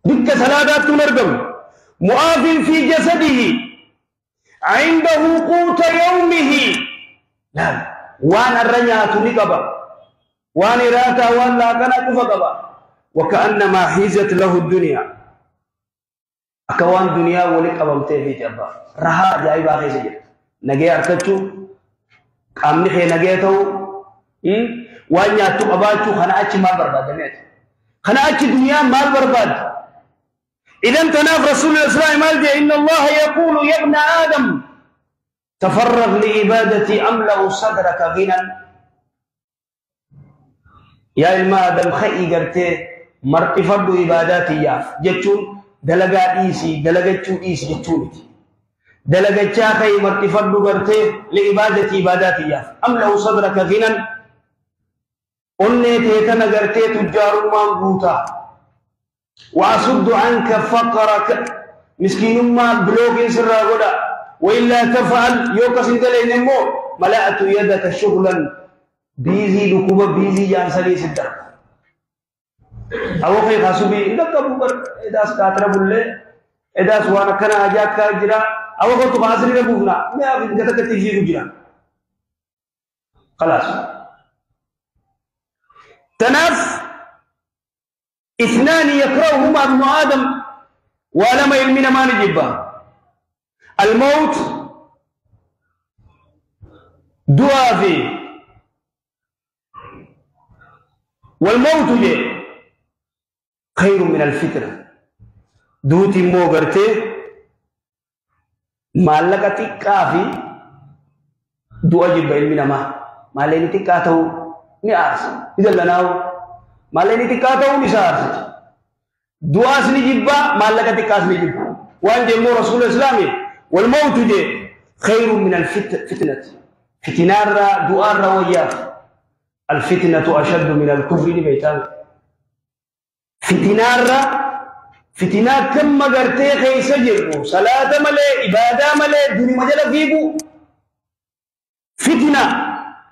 بك سلادات تنرقم مؤاف في جسده عنده قوت يومه لا وانا الرنيات لقبا وانا راتا وانا كان كفقبا وكأنما حيزت له الدنيا أكوان دنيا ولقبا متهي جبا رها جايبا خيسي نجي أركتشو قامني خي نجيتو وانيا تقباتشو خناعتش مال برباد خناعتش دنيا مال برباد إذا تناف رسول الإسلام مالجأ إن الله يقول يا ابن آدم تفرغ لعبادتي أملأ صدرك غنى يا إلما آدم خيئي قرتي مرتفض عباداتي ياف جتشون دلقات إيسي دلقاتشو إيسي جتشوني دلقاتشا خيئي مرتفض قرتي لعبادتي عباداتي ياف أملأ صدرك غنى أني تيتنا قرتي تجار مانقوتا وأصد عنك فقرك مسكين ما بلوك سر غدا وإلا تفعل يوكس انت لينمو ملأت يدك شغلا بيزي لكوبا بيزي جان سلي سدر أو خي خاسوبي إنك أبوكر إداس كاتر بولي إداس وانا كنا أجاك كاجرا أو خو تخاسري ربونا ما أبين كتا كتيجي رجنا خلاص تناف اثنان يكرههما ابن آدم ولم يلمن ما نجبه الموت دوافي والموت جي خير من الفتنة دوتي موغرتي مالكتي كافي دو أجب علمنا ما لينتي كاتو نعرس إذا لناو مالني تكاتو نسارس دعاء سنجيبا مالك تكاس نجيبا وان جمو رسول الإسلام والموت جي خير من الفتنة فتنة دعاء وياف الفتنة أشد من الكفر بيتان فتنة كم مغرتي خيس جربو صلاة ملي عبادة ملي دوني مجال فيبو فتنة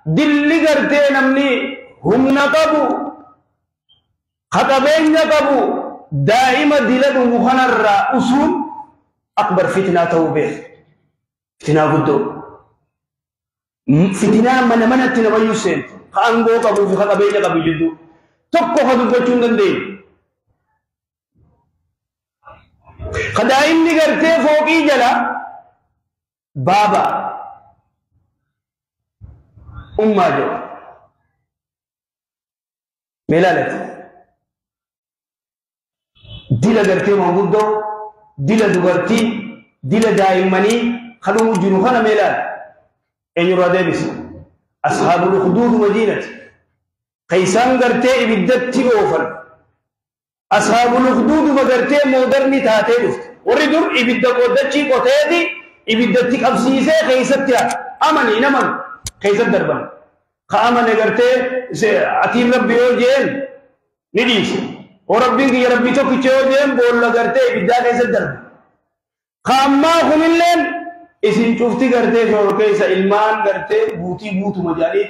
دل غرتي نمني هم نقبو خطبين قبو دائما دلد مخنر أصول أكبر فتنة توبه فتنة قدو فتنة من التنبي يسين خانقو قبو في خطبين قبو جدو تبقو خطب بچون دي خدائم نگرتے فوقی جلا بابا أمّا جو ملالت دل غرتي موجودو دل دغرتي دل دائمني خلو جنوخنا ميلاد ان يرادبس اصحاب الخدود مدينه قيسان غرتي ابدتي اوفر اصحاب الخدود مغرتي مودرني تاتي دفت وردر ابد قدتي قتيدي ابدتي قبسيسه قيستيا امني نمن قيس دربن خامن غرتي اتيم ربي جيل نديس وربي يا ربي تو كيچوجم بول لگرتے بدا کیسے درب خامما هم اللين اسن چوفتی کرتے جو کیسا علمان کرتے بوتی بوت مجالی